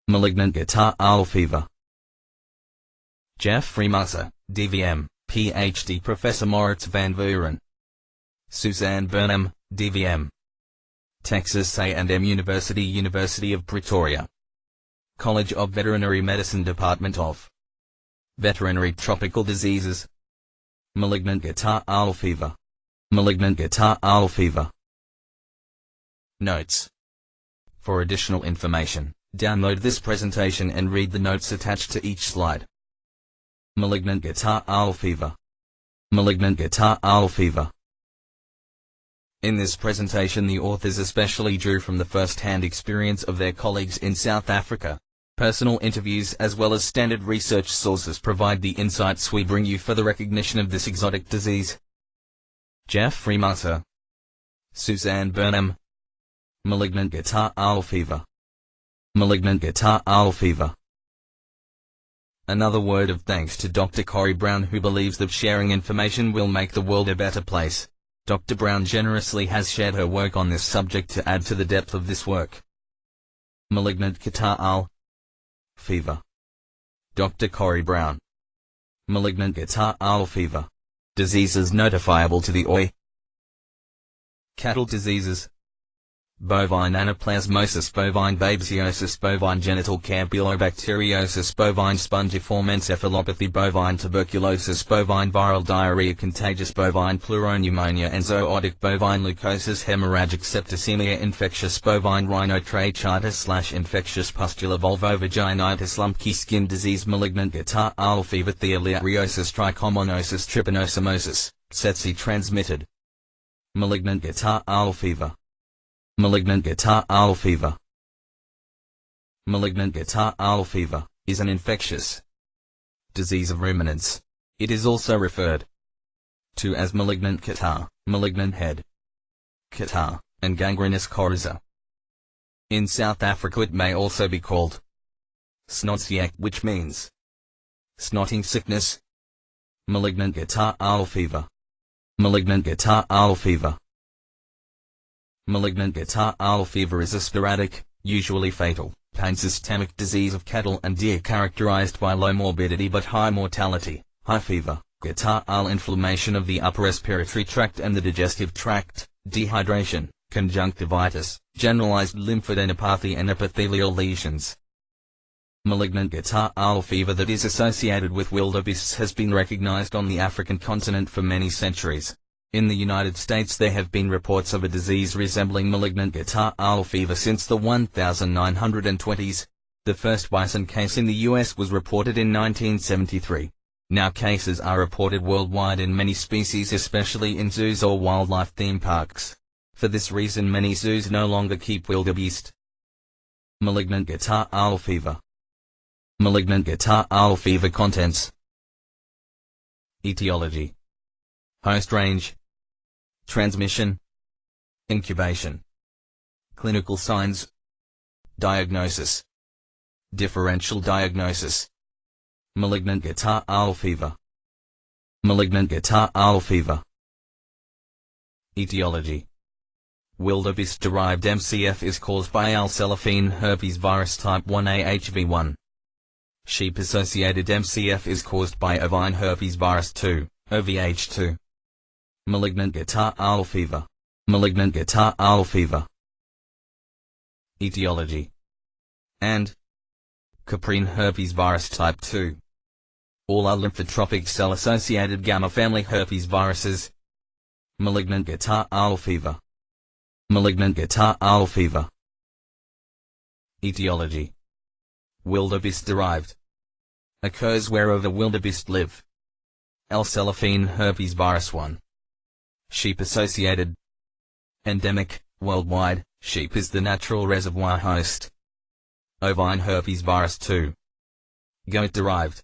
Malignant Catarrhal Fever. Jeffrey Musser, DVM, PhD. Professor Moritz van Vuren. Suzanne Burnham, DVM. Texas A&M University, University of Pretoria. College of Veterinary Medicine, Department of Veterinary Tropical Diseases. Malignant Catarrhal Fever. Malignant Catarrhal Fever. Notes. For additional information, download this presentation and read the notes attached to each slide. Malignant Catarrhal Fever. Malignant Catarrhal Fever. In this presentation, the authors especially drew from the first-hand experience of their colleagues in South Africa. Personal interviews as well as standard research sources provide the insights we bring you for the recognition of this exotic disease. Jeffrey Musser. Suzanne Burnham. Malignant Catarrhal Fever. Malignant Catarrhal Fever. Another word of thanks to Dr. Corey Brown, who believes that sharing information will make the world a better place. Dr. Brown generously has shared her work on this subject to add to the depth of this work. Malignant Catarrhal Fever. Dr. Corey Brown. Malignant Catarrhal Fever. Diseases notifiable to the OI. Cattle diseases. Bovine anaplasmosis, bovine babesiosis, bovine genital campylobacteriosis, bovine spongiform encephalopathy, bovine tuberculosis, bovine viral diarrhea, contagious bovine pleuropneumonia, enzootic bovine leukosis, hemorrhagic septicemia, infectious bovine rhinotracheitis/infectious pustular vulvovaginitis, lumpy skin disease, malignant catarrhal fever, theileriosis, trichomoniasis, trypanosomosis, tsetse transmitted. Malignant catarrhal fever. Malignant Catarrhal Fever. Malignant Catarrhal Fever is an infectious disease of ruminants. It is also referred to as malignant catarrh, malignant head catarrh, and gangrenous coryza. In South Africa it may also be called snotsiek, which means snotting sickness. Malignant Catarrhal Fever. Malignant Catarrhal Fever. Malignant catarrhal fever is a sporadic, usually fatal, pansystemic disease of cattle and deer characterized by low morbidity but high mortality, high fever, catarrhal inflammation of the upper respiratory tract and the digestive tract, dehydration, conjunctivitis, generalized lymphadenopathy and epithelial lesions. Malignant catarrhal fever that is associated with wildebeests has been recognized on the African continent for many centuries. In the United States there have been reports of a disease resembling malignant catarrhal fever since the 1920s. The first bison case in the US was reported in 1973. Now cases are reported worldwide in many species, especially in zoos or wildlife theme parks. For this reason many zoos no longer keep wildebeest. Malignant catarrhal fever. Malignant catarrhal fever contents. Etiology. Host range. Transmission. Incubation. Clinical signs. Diagnosis. Differential diagnosis. Malignant catarrhal fever. Malignant catarrhal fever. Etiology. Wildebeest-derived MCF is caused by Al-Cellophane herpes virus type 1A HV1. Sheep-associated MCF is caused by ovine herpes virus 2, OVH2. Malignant catarrhal fever. Malignant catarrhal fever. Etiology. And caprine herpes virus type 2. All are lymphotropic cell-associated gamma family herpes viruses. Malignant catarrhal fever. Malignant catarrhal fever. Etiology. Wildebeest-derived. Occurs wherever wildebeest live. Al-Cellophane herpes virus 1. Sheep-associated. Endemic, worldwide, sheep is the natural reservoir host. Ovine herpes virus 2. Goat-derived.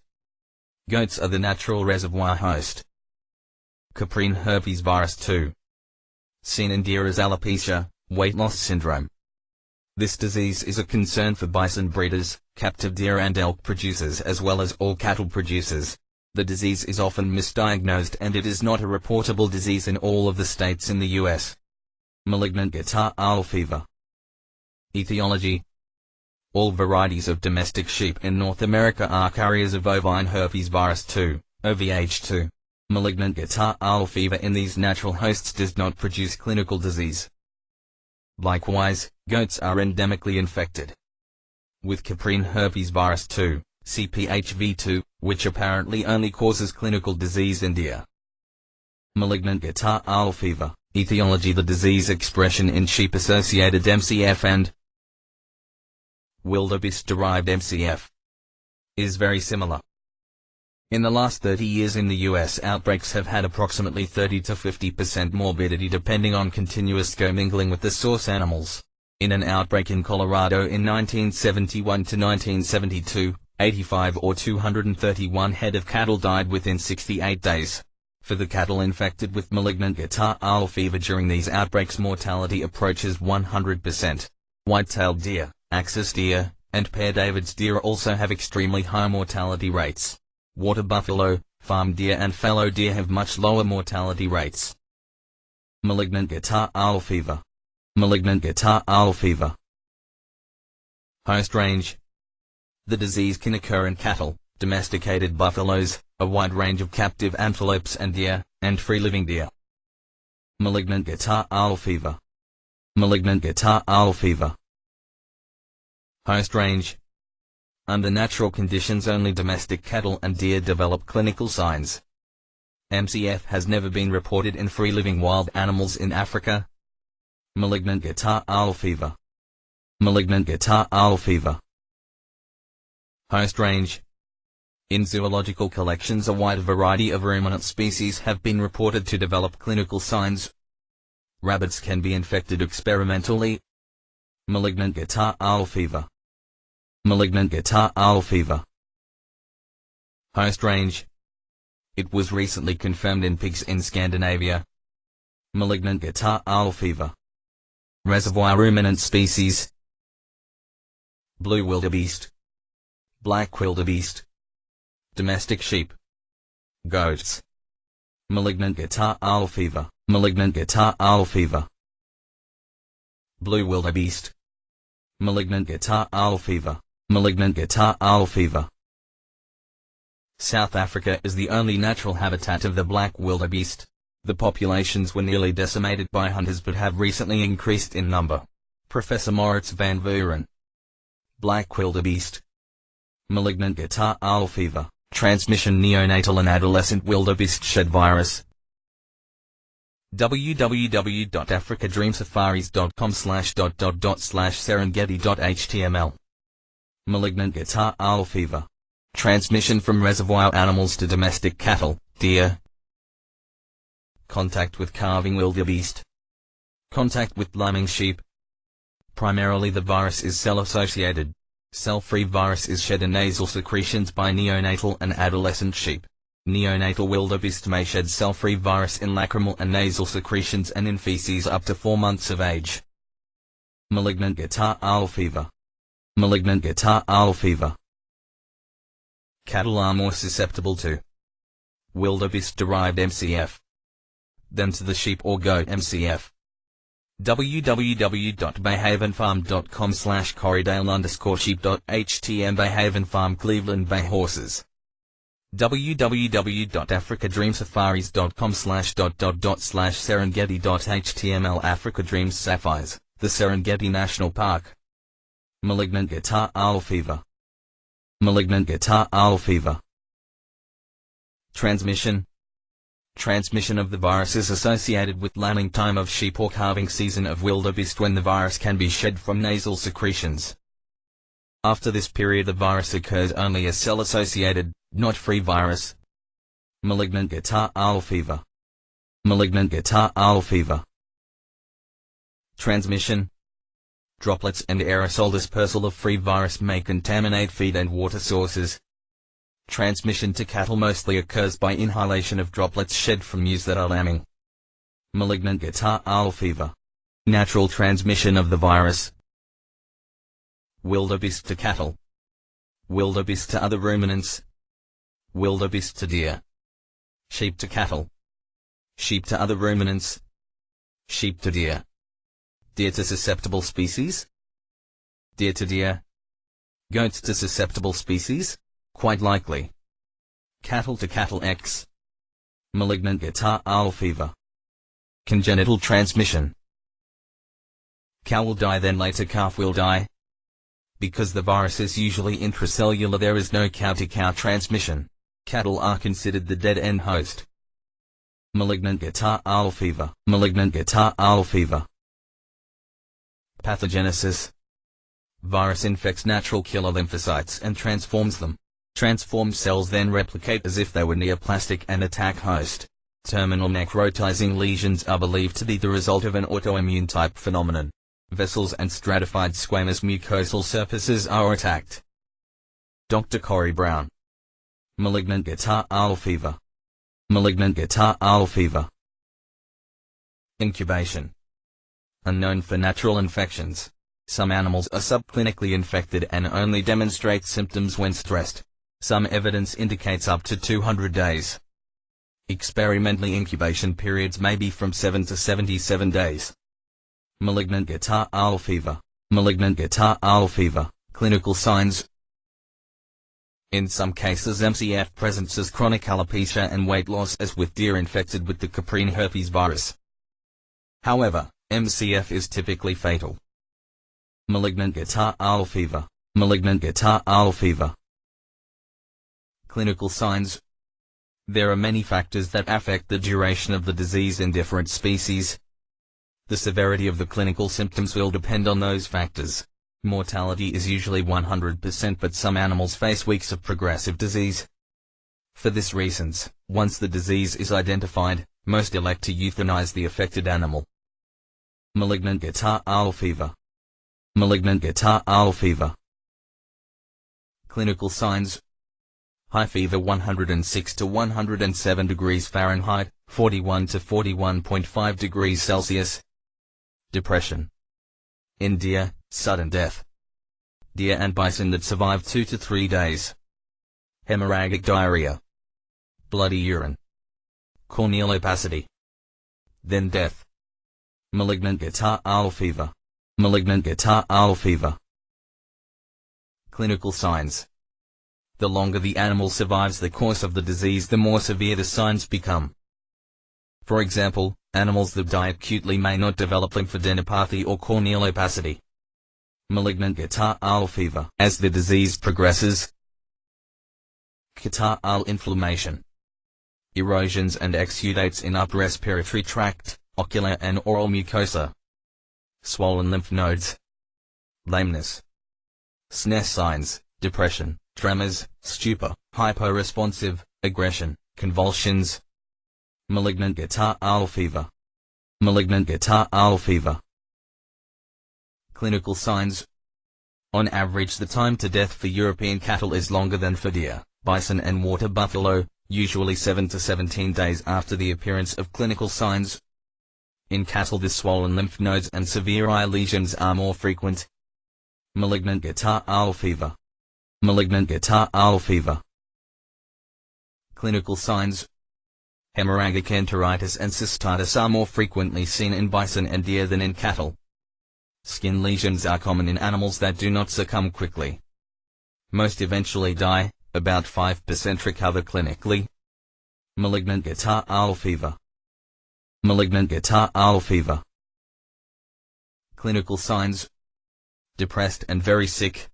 Goats are the natural reservoir host. Caprine herpes virus 2. Seen in deer as alopecia, weight loss syndrome. This disease is a concern for bison breeders, captive deer and elk producers as well as all cattle producers. The disease is often misdiagnosed and it is not a reportable disease in all of the states in the U.S. Malignant catarrhal fever. Etiology. All varieties of domestic sheep in North America are carriers of ovine herpes virus 2, OVH2. Malignant catarrhal fever in these natural hosts does not produce clinical disease. Likewise, goats are endemically infected with caprine herpes virus 2, CPHV2, which apparently only causes clinical disease in deer. Malignant catarrhal fever, etiology: the disease expression in sheep-associated MCF and wildebeest-derived MCF is very similar. In the last 30 years in the U.S., outbreaks have had approximately 30 to 50% morbidity depending on continuous commingling with the source animals. In an outbreak in Colorado in 1971 to 1972, 85 or 231 head of cattle died within 68 days. For the cattle infected with malignant catarrhal fever during these outbreaks, mortality approaches 100%. White-tailed deer, axis deer, and Père David's deer also have extremely high mortality rates. Water buffalo, farm deer and fallow deer have much lower mortality rates. Malignant catarrhal fever. Malignant catarrhal fever. Host range. The disease can occur in cattle, domesticated buffaloes, a wide range of captive antelopes and deer, and free-living deer. Malignant catarrhal fever. Malignant catarrhal fever. Host range. Under natural conditions, only domestic cattle and deer develop clinical signs. MCF has never been reported in free-living wild animals in Africa. Malignant catarrhal fever. Malignant catarrhal fever. Host range. In zoological collections, a wide variety of ruminant species have been reported to develop clinical signs. Rabbits can be infected experimentally. Malignant catarrhal fever. Malignant catarrhal fever. Host range. It was recently confirmed in pigs in Scandinavia. Malignant catarrhal fever. Reservoir ruminant species. Blue wildebeest. Black wildebeest. Domestic sheep. Goats. Malignant catarrhal fever. Malignant catarrhal fever. Blue wildebeest. Malignant catarrhal fever. Malignant catarrhal fever. South Africa is the only natural habitat of the black wildebeest. The populations were nearly decimated by hunters but have recently increased in number. Professor Moritz van Vuren. Black wildebeest. Malignant catarrhal fever. Transmission: neonatal and adolescent wildebeest shed virus. www.africadreamsafaris.com/serengeti.html. Malignant catarrhal fever. Transmission from reservoir animals to domestic cattle, deer. Contact with calving wildebeest. Contact with lambing sheep. Primarily the virus is cell-associated. Cell-free virus is shed in nasal secretions by neonatal and adolescent sheep. Neonatal wildebeest may shed cell-free virus in lacrimal and nasal secretions and in feces up to 4 months of age. Malignant catarrhal fever. Malignant catarrhal fever. Cattle are more susceptible to wildebeest-derived MCF than to the sheep or goat MCF. www.bayhavenfarm.com/corriedale_sheep.htm Bayhaven Farm Cleveland Bay Horses. www.africadreamsafaris.com/Serengeti.html Africa Dreams Sapphires, the Serengeti National Park. Malignant catarrhal fever. Malignant catarrhal fever. Transmission. Transmission of the virus is associated with lambing time of sheep or calving season of wildebeest, when the virus can be shed from nasal secretions. After this period the virus occurs only as cell-associated, not free virus. Malignant catarrhal fever. Malignant catarrhal fever. Transmission. Droplets and aerosol dispersal of free virus may contaminate feed and water sources. Transmission to cattle mostly occurs by inhalation of droplets shed from ewes that are lambing. Malignant catarrhal fever. Natural transmission of the virus. Wildebeest to cattle. Wildebeest to other ruminants. Wildebeest to deer. Sheep to cattle. Sheep to other ruminants. Sheep to deer. Deer to susceptible species. Deer to deer. Goats to susceptible species? Quite likely. Cattle to cattle X. Malignant catarrhal fever. Congenital transmission. Cow will die, then later calf will die. Because the virus is usually intracellular, there is no cow-to-cow transmission. Cattle are considered the dead end host. Malignant catarrhal fever. Malignant catarrhal fever. Pathogenesis. Virus infects natural killer lymphocytes and transforms them. Transformed cells then replicate as if they were neoplastic and attack host. Terminal necrotizing lesions are believed to be the result of an autoimmune type phenomenon. Vessels and stratified squamous mucosal surfaces are attacked. Dr. Corey Brown. Malignant catarrhal fever. Malignant catarrhal fever. Incubation. Unknown for natural infections. Some animals are subclinically infected and only demonstrate symptoms when stressed. Some evidence indicates up to 200 days. Experimentally, incubation periods may be from 7 to 77 days. Malignant catarrhal fever. Malignant catarrhal fever. Clinical signs. In some cases, MCF presents as chronic alopecia and weight loss as with deer infected with the caprine herpes virus. However, MCF is typically fatal. Malignant catarrhal fever. Malignant catarrhal fever. Clinical signs. There are many factors that affect the duration of the disease in different species. The severity of the clinical symptoms will depend on those factors. Mortality is usually 100%, but some animals face weeks of progressive disease. For this reasons, once the disease is identified, most elect to euthanize the affected animal. Malignant catarrhal fever. Malignant catarrhal fever. Clinical signs. High fever 106 to 107 degrees Fahrenheit, 41 to 41.5 degrees Celsius. Depression. In deer, sudden death. Deer and bison that survive 2 to 3 days. Hemorrhagic diarrhea. Bloody urine. Corneal opacity. Then death. Malignant catarrhal fever. Malignant catarrhal fever. Clinical signs. The longer the animal survives the course of the disease, the more severe the signs become. For example, animals that die acutely may not develop lymphadenopathy or corneal opacity. Malignant catarrhal fever. As the disease progresses. Catarrhal inflammation. Erosions and exudates in upper respiratory tract, ocular and oral mucosa. Swollen lymph nodes. Lameness. SNES signs, depression, tremors, stupor, hyporesponsive, aggression, convulsions. Malignant catarrhal fever. Malignant catarrhal fever. Clinical signs. On average, the time to death for European cattle is longer than for deer, bison and water buffalo, usually 7 to 17 days after the appearance of clinical signs. In cattle, the swollen lymph nodes and severe eye lesions are more frequent. Malignant catarrhal fever. Malignant catarrhal fever. Clinical signs. Hemorrhagic enteritis and cystitis are more frequently seen in bison and deer than in cattle. Skin lesions are common in animals that do not succumb quickly. Most eventually die, about 5% recover clinically. Malignant catarrhal fever. Malignant catarrhal fever. Clinical signs. Depressed and very sick.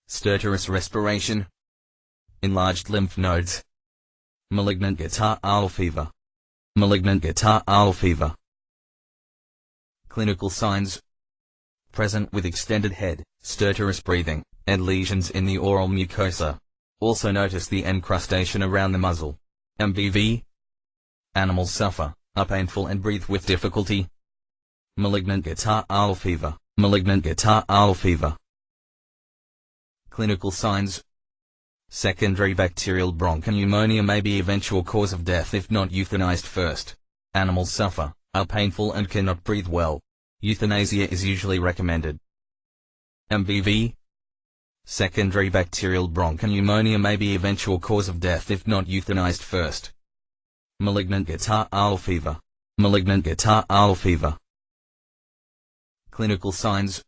Stertorous respiration. Enlarged lymph nodes. Malignant catarrhal fever. Malignant catarrhal fever. Clinical signs. Present with extended head, stertorous breathing, and lesions in the oral mucosa. Also notice the encrustation around the muzzle. MVV. Animals suffer, are painful and breathe with difficulty. Malignant catarrhal fever. Malignant catarrhal fever. Clinical signs. Secondary bacterial bronchopneumonia may be eventual cause of death if not euthanized first. Animals suffer, are painful and cannot breathe well. Euthanasia is usually recommended. MVV. Secondary bacterial bronchopneumonia may be eventual cause of death if not euthanized first. Malignant catarrhal fever. Malignant catarrhal fever. Clinical signs.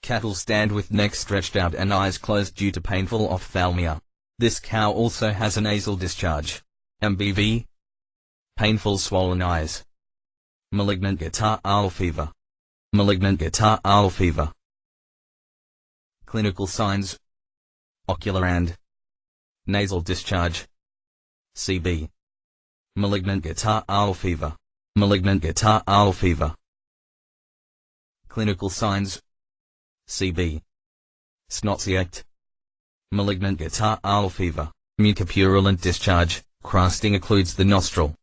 Cattle stand with neck stretched out and eyes closed due to painful ophthalmia. This cow also has a nasal discharge. MBV. Painful swollen eyes. Malignant Catarrhal Fever. Malignant Catarrhal Fever. Clinical signs: ocular and nasal discharge. CB. Malignant Catarrhal Fever. Malignant Catarrhal Fever. Clinical signs: CB. Snotziect. Malignant Catarrhal Fever. Mucopurulent discharge. Crusting occludes the nostril.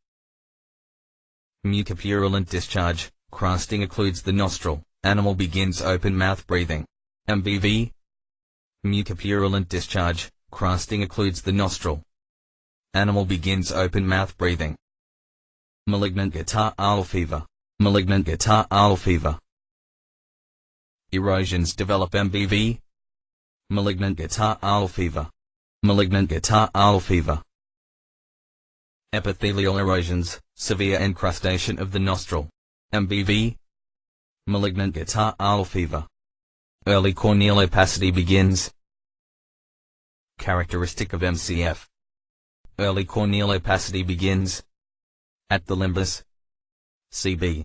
Mucopurulent discharge. Crusting occludes the nostril. Animal begins open mouth breathing. MBV. Mucopurulent discharge. Crusting occludes the nostril. Animal begins open mouth breathing. Malignant Catarrhal Fever. Malignant Catarrhal Fever. Erosions develop. MBV. Malignant Catarrhal Fever. Malignant Catarrhal Fever. Epithelial erosions, severe encrustation of the nostril. MBV. Malignant Catarrhal Fever. Early corneal opacity begins. Characteristic of MCF. Early corneal opacity begins at the limbus. CB.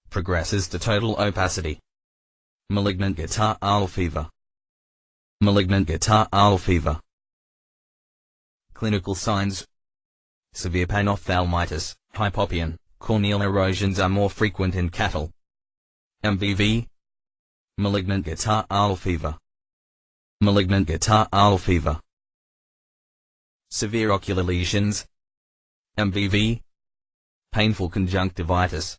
Progresses to total opacity. Malignant Catarrhal Fever. Malignant Catarrhal Fever. Clinical signs: severe panophthalmitis, hypopion. Corneal erosions are more frequent in cattle. MBV. Malignant Catarrhal Fever. Malignant Catarrhal Fever. Severe ocular lesions. MBV. Painful conjunctivitis.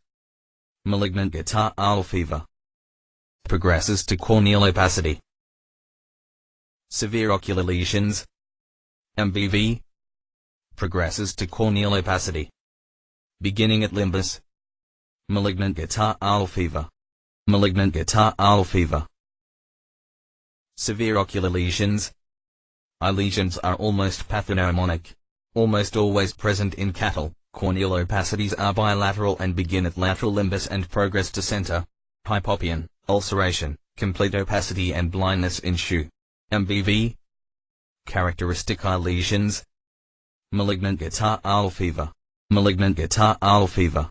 Malignant Catarrhal Fever. Progresses to corneal opacity. Severe ocular lesions. MBV. Progresses to corneal opacity. Beginning at limbus. Malignant Catarrhal Fever. Malignant Catarrhal Fever. Severe ocular lesions. Eye lesions are almost pathognomonic. Almost always present in cattle. Corneal opacities are bilateral and begin at lateral limbus and progress to center. Hypopion, ulceration, complete opacity and blindness ensue. MBV. Characteristic eye lesions. Malignant Catarrhal Fever. Malignant Catarrhal Fever.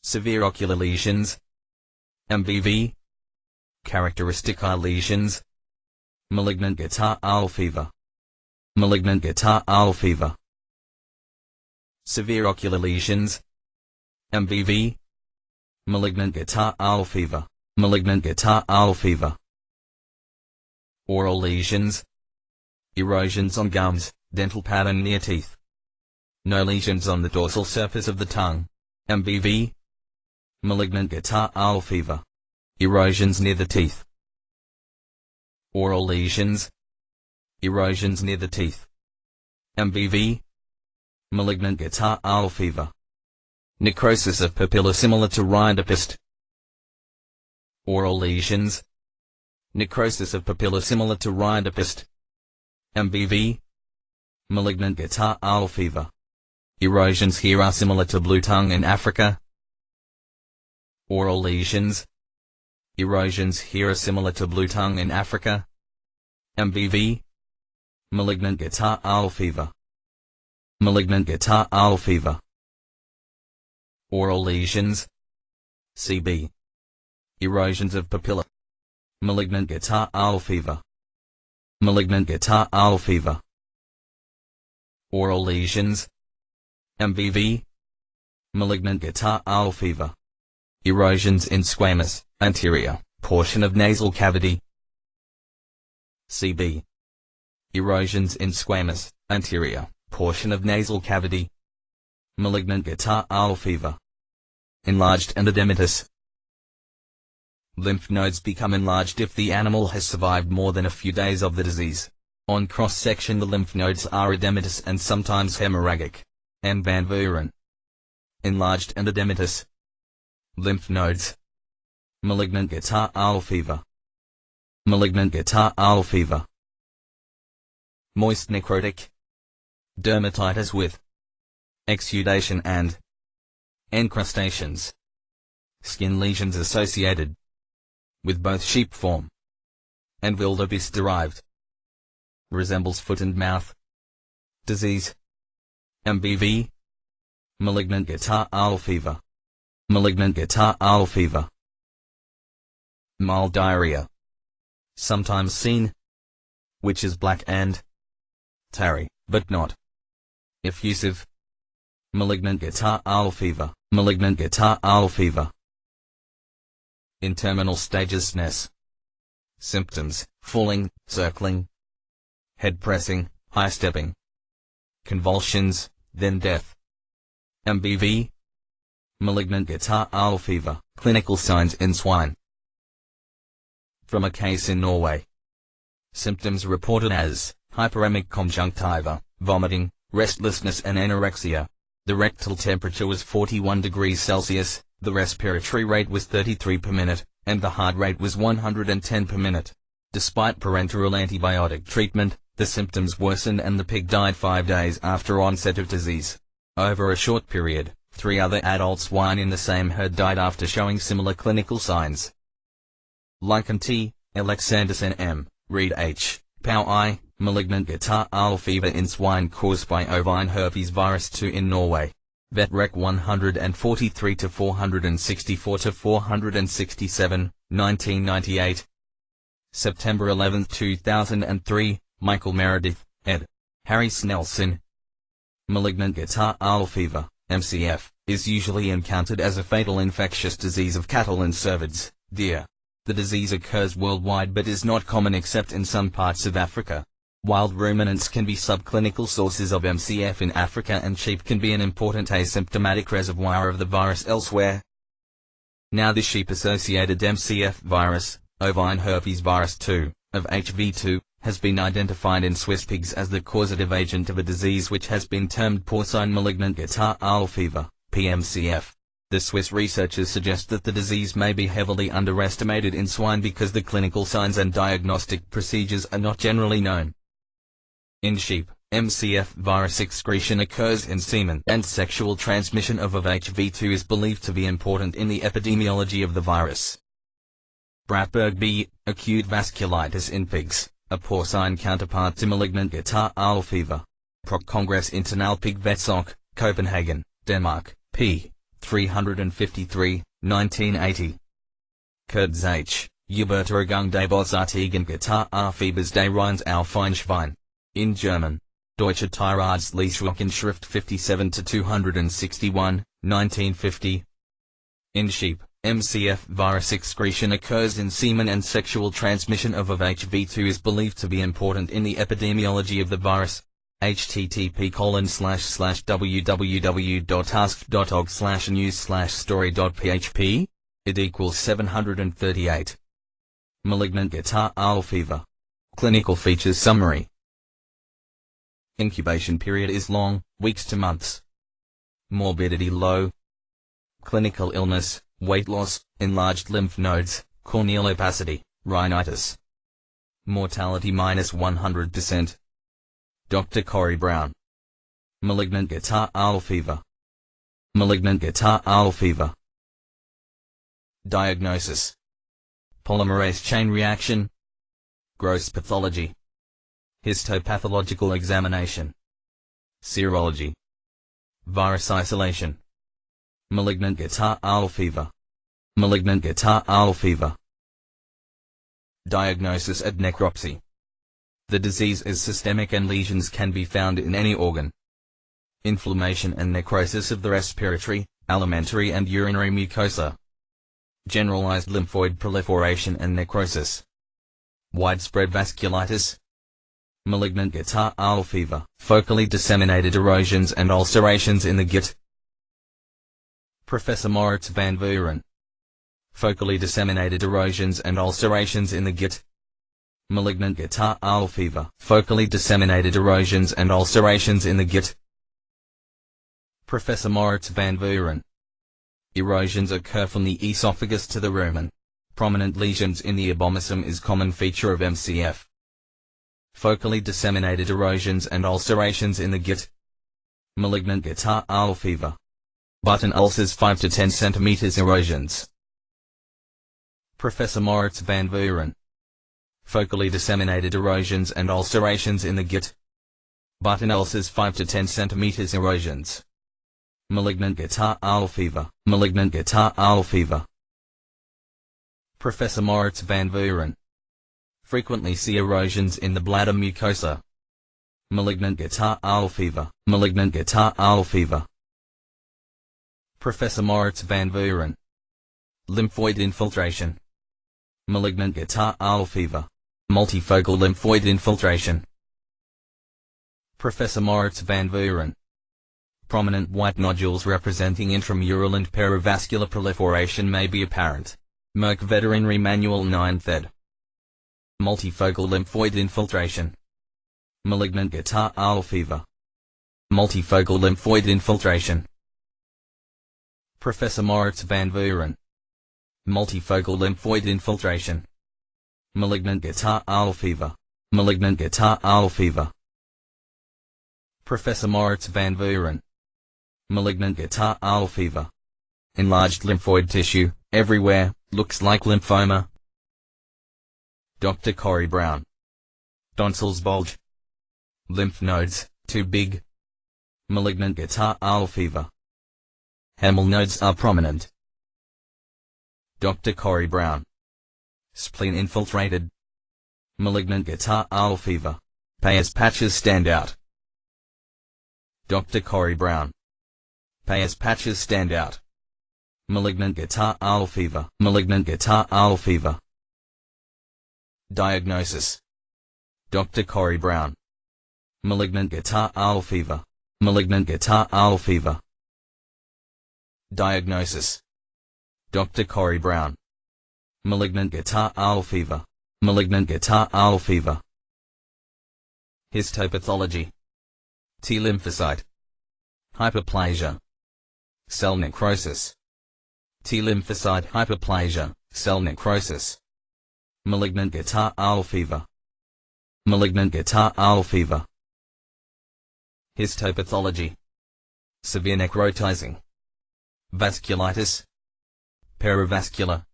Severe ocular lesions. MBV. Characteristic eye lesions. Malignant Catarrhal Fever. Malignant Catarrhal Fever. Severe ocular lesions. MBV. Malignant Catarrhal Fever. Malignant Catarrhal Fever. Oral lesions. Erosions on gums, dental pattern near teeth. No lesions on the dorsal surface of the tongue. MBV. Malignant Catarrhal Fever. Erosions near the teeth. Oral lesions. Erosions near the teeth. MBV. Malignant Catarrhal Fever. Necrosis of papilla similar to rhinopist. Oral lesions. Necrosis of papilla similar to rhinopist. MBV. Malignant Catarrhal Fever. Erosions here are similar to blue tongue in Africa. Oral lesions. Erosions here are similar to blue tongue in Africa. MBV. Malignant Catarrhal Fever. Malignant Catarrhal Fever. Oral lesions. CB. Erosions of papilla. Malignant Catarrhal Fever. Malignant Catarrhal Fever. Oral lesions. MBV. Malignant Catarrhal Fever. Erosions in squamous, anterior, portion of nasal cavity. CB. Erosions in squamous, anterior, portion of nasal cavity. Malignant Catarrhal Fever. Enlarged endodermitis. Lymph nodes become enlarged if the animal has survived more than a few days of the disease. On cross-section the lymph nodes are edematous and sometimes hemorrhagic. M. Van Vuren. Enlarged endodermitis. Lymph nodes. Malignant Catarrhal Fever. Malignant Catarrhal Fever. Moist necrotic. Dermatitis with exudation and encrustations. Skin lesions associated. with both sheep form and wildebeest derived. Resembles foot and mouth. Disease. MBV. Malignant Catarrhal Fever. Malignant Catarrhal Fever. Mild diarrhea. Sometimes seen, which is black and tarry, but not effusive. Malignant Catarrhal Fever. Malignant Catarrhal Fever. In terminal stages SNES. Symptoms: falling, circling, head pressing, high stepping, convulsions, then death. MBV. Malignant Catarrhal Fever. Clinical signs in swine. From a case in Norway. Symptoms reported as hyperemic conjunctiva, vomiting, restlessness and anorexia. The rectal temperature was 41 degrees Celsius, the respiratory rate was 33 per minute, and the heart rate was 110 per minute. Despite parenteral antibiotic treatment, the symptoms worsened and the pig died 5 days after onset of disease. Over a short period, 3 other adult swine in the same herd died after showing similar clinical signs. Lichen T, Alexanderson M, Reed H, Pau I. Malignant Catarrhal Fever in swine caused by ovine herpes virus 2 in Norway. Vet Rec 143 to 464 to 467, 1998. September 11, 2003, Michael Meredith, ed. Harry Snelson. Malignant Catarrhal Fever, MCF, is usually encountered as a fatal infectious disease of cattle and cervids, deer. The disease occurs worldwide but is not common except in some parts of Africa. Wild ruminants can be subclinical sources of MCF in Africa, and sheep can be an important asymptomatic reservoir of the virus elsewhere. Now the sheep-associated MCF virus, ovine herpes virus 2, of HV2, has been identified in Swiss pigs as the causative agent of a disease which has been termed porcine malignant catarrhal fever, PMCF. The Swiss researchers suggest that the disease may be heavily underestimated in swine because the clinical signs and diagnostic procedures are not generally known. In sheep, MCF virus excretion occurs in semen, and sexual transmission of HV2 is believed to be important in the epidemiology of the virus. Bratberg B. Acute vasculitis in pigs, a porcine counterpart to malignant catarrhal fever. Proc Congress Internal Pig Vetsoc, Copenhagen, Denmark, p. 353, 1980. Kurz H. Übertragung des bosartigen Catarrhal-Febers des Rhins auf Feinschwein. In German. Deutsche Tierärztliche 57 to 261, 1950. In sheep, MCF virus excretion occurs in semen, and sexual transmission of HV2 is believed to be important in the epidemiology of the virus. http://www.ask.org/news/story.php. It = 738. Malignant catarrhal fever. Clinical features summary. Incubation period is long, weeks to months. Morbidity low. Clinical illness, weight loss, enlarged lymph nodes, corneal opacity, rhinitis. Mortality -100%. Dr. Corey Brown. Malignant catarrhal fever. Malignant catarrhal fever. Diagnosis. Polymerase chain reaction. Gross pathology. Histopathological examination. Serology. Virus isolation. Malignant catarrhal fever. Malignant catarrhal fever. Diagnosis at necropsy. The disease is systemic and lesions can be found in any organ. Inflammation and necrosis of the respiratory, alimentary and urinary mucosa. Generalized lymphoid proliferation and necrosis. Widespread vasculitis. Malignant catarrhal fever. Focally disseminated erosions and ulcerations in the gut. Professor Moritz van Vuren. Focally disseminated erosions and ulcerations in the gut. Malignant catarrhal fever. Focally disseminated erosions and ulcerations in the gut. Professor Moritz van Vuren. Erosions occur from the esophagus to the rumen. Prominent lesions in the abomasum is common feature of MCF. Focally disseminated erosions and ulcerations in the gut. Malignant catarrhal fever. Button ulcers 5 to 10 cm erosions. Professor Moritz van Vuren. Focally disseminated erosions and ulcerations in the gut. Button ulcers 5 to 10 cm erosions. Malignant Catarrhal fever. Malignant Catarrhal fever. Professor Moritz van Vuren. Frequently see erosions in the bladder mucosa. Malignant Catarrhal fever. Malignant Catarrhal fever. Professor Moritz van Vuren. Lymphoid infiltration. Malignant Catarrhal fever. Multifocal lymphoid infiltration. Professor Moritz van Vuren. Prominent white nodules representing intramural and perivascular proliferation may be apparent. Merck Veterinary Manual 9th ed. Multifocal lymphoid infiltration. Malignant Catarrhal fever. Multifocal lymphoid infiltration. Professor Moritz van Vuren. Multifocal lymphoid infiltration. Malignant Catarrhal fever. Malignant Catarrhal fever. Professor Moritz van Vuren. Malignant Catarrhal fever. Enlarged lymphoid tissue, everywhere, looks like lymphoma. Dr. Corey Brown. Tonsils bulge. Lymph nodes, too big. Malignant Catarrhal fever. Hamel nodes are prominent. Dr. Corey Brown. Spleen infiltrated. Malignant Catarrhal fever. Peyer's patches stand out. Dr. Corey Brown. Peyer's patches stand out. Malignant Catarrhal fever. Malignant Catarrhal fever. Diagnosis. Dr. Corey Brown. Malignant Catarrhal fever. Malignant Catarrhal fever. Diagnosis. Dr. Corey Brown. Malignant Catarrhal fever. Malignant Catarrhal fever. Histopathology. T lymphocyte. Hyperplasia. Cell necrosis. T lymphocyte hyperplasia, cell necrosis. Malignant Catarrhal fever. Malignant Catarrhal fever. Histopathology. Severe necrotizing. Vasculitis. Perivascular.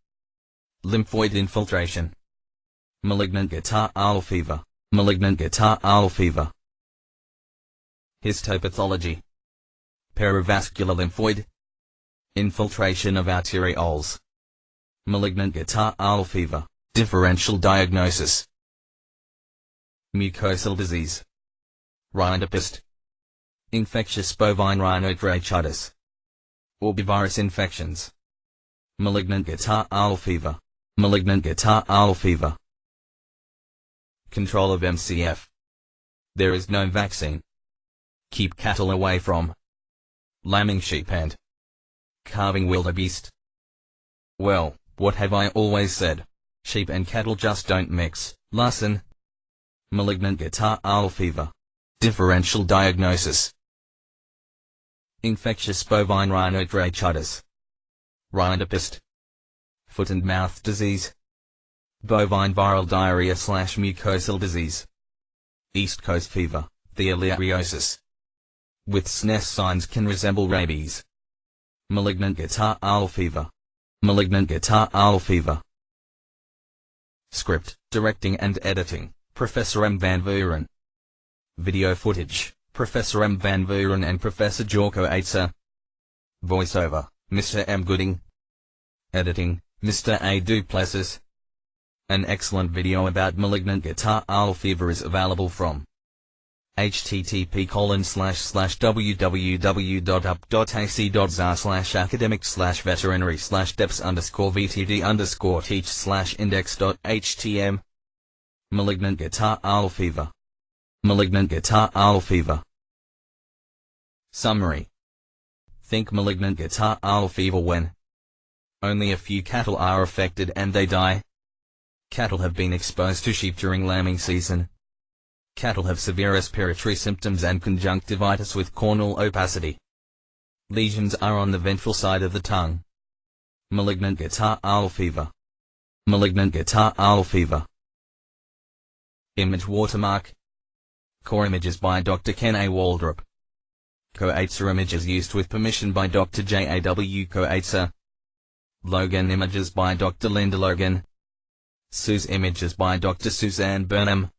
Lymphoid infiltration. Malignant Catarrhal fever. Malignant Catarrhal fever. Histopathology. Perivascular lymphoid. Infiltration of arterioles. Malignant Catarrhal fever. Differential diagnosis. Mucosal disease. Rhinopist. Infectious bovine rhinotracheotis. Orbivirus infections. Malignant Catarrhal fever. Malignant Catarrhal fever. Control of MCF. There is no vaccine. Keep cattle away from lambing sheep and calving wildebeest. Well, what have I always said? Sheep and cattle just don't mix. Larson. Malignant Catarrhal fever. Differential diagnosis. Infectious bovine rhinotracheotis. Rhinopist. Foot and mouth disease. Bovine viral diarrhea/mucosal disease. East Coast fever, theileriosis. With SNES signs can resemble rabies. Malignant Catarrhal fever. Malignant Catarrhal fever. Script, directing and editing, Professor M. Van Vuren. Video footage, Professor M. Van Vuren and Professor Jorko Aitzer. Voiceover, Mr. M. Gooding. Editing, Mr. A. Duplessis. An excellent video about malignant catarrhal fever is available from http://www.up.ac.za/academic/veterinary/deps_vtd_teach/index.htm. Malignant Catarrhal fever. Malignant Catarrhal fever. Summary. Think malignant catarrhal fever when only a few cattle are affected and they die. Cattle have been exposed to sheep during lambing season. Cattle have severe respiratory symptoms and conjunctivitis with corneal opacity. Lesions are on the ventral side of the tongue. Malignant catarrhal fever. Malignant catarrhal fever. Image watermark. Core images by Dr. Ken A. Waldrop. Co-Aitzer images used with permission by Dr. J. A. W. Co-Aitzer. Logan images by Dr. Linda Logan. SUS images by Dr. Suzanne Burnham.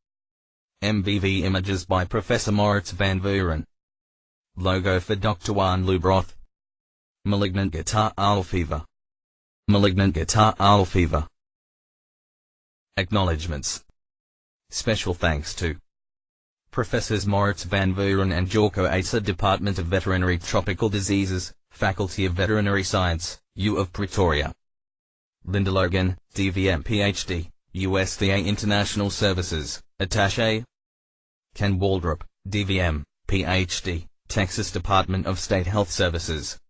MVV images by Professor Moritz van Vuren. Logo for Dr. Juan Lubroth. Malignant Catarrhal Fever. Malignant Catarrhal Fever. Acknowledgements. Special thanks to Professors Moritz van Vuren and Jorko Asa, Department of Veterinary Tropical Diseases, Faculty of Veterinary Science, U of Pretoria. Linda Logan, DVM PhD, USDA International Services, Attaché. Ken Waldrop, DVM, PhD, Texas Department of State Health Services.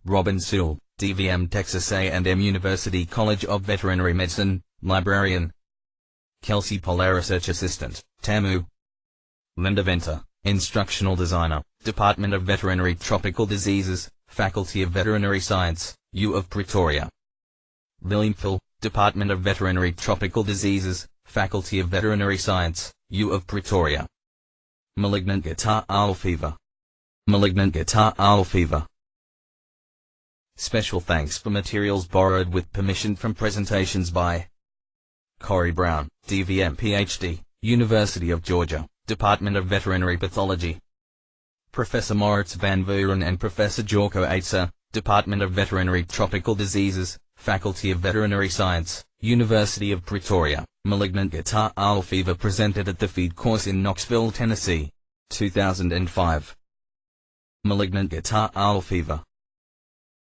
Robin Sewell, DVM Texas A&M University College of Veterinary Medicine, Librarian. Kelsey Polar Research Assistant, TAMU. Linda Venter, Instructional Designer, Department of Veterinary Tropical Diseases, Faculty of Veterinary Science, U of Pretoria. Lillian Phil, Department of Veterinary Tropical Diseases, Faculty of Veterinary Science, U of Pretoria. Malignant Catarrhal Fever. Malignant Catarrhal Fever. Special thanks for materials borrowed with permission from presentations by Corey Brown, DVM PhD, University of Georgia, Department of Veterinary Pathology. Professor Moritz van Vuren and Professor Jorko Asa, Department of Veterinary Tropical Diseases, Faculty of Veterinary Science, University of Pretoria. Malignant Catarrhal Fever presented at the Feed Course in Knoxville, Tennessee, 2005. Malignant Catarrhal Fever.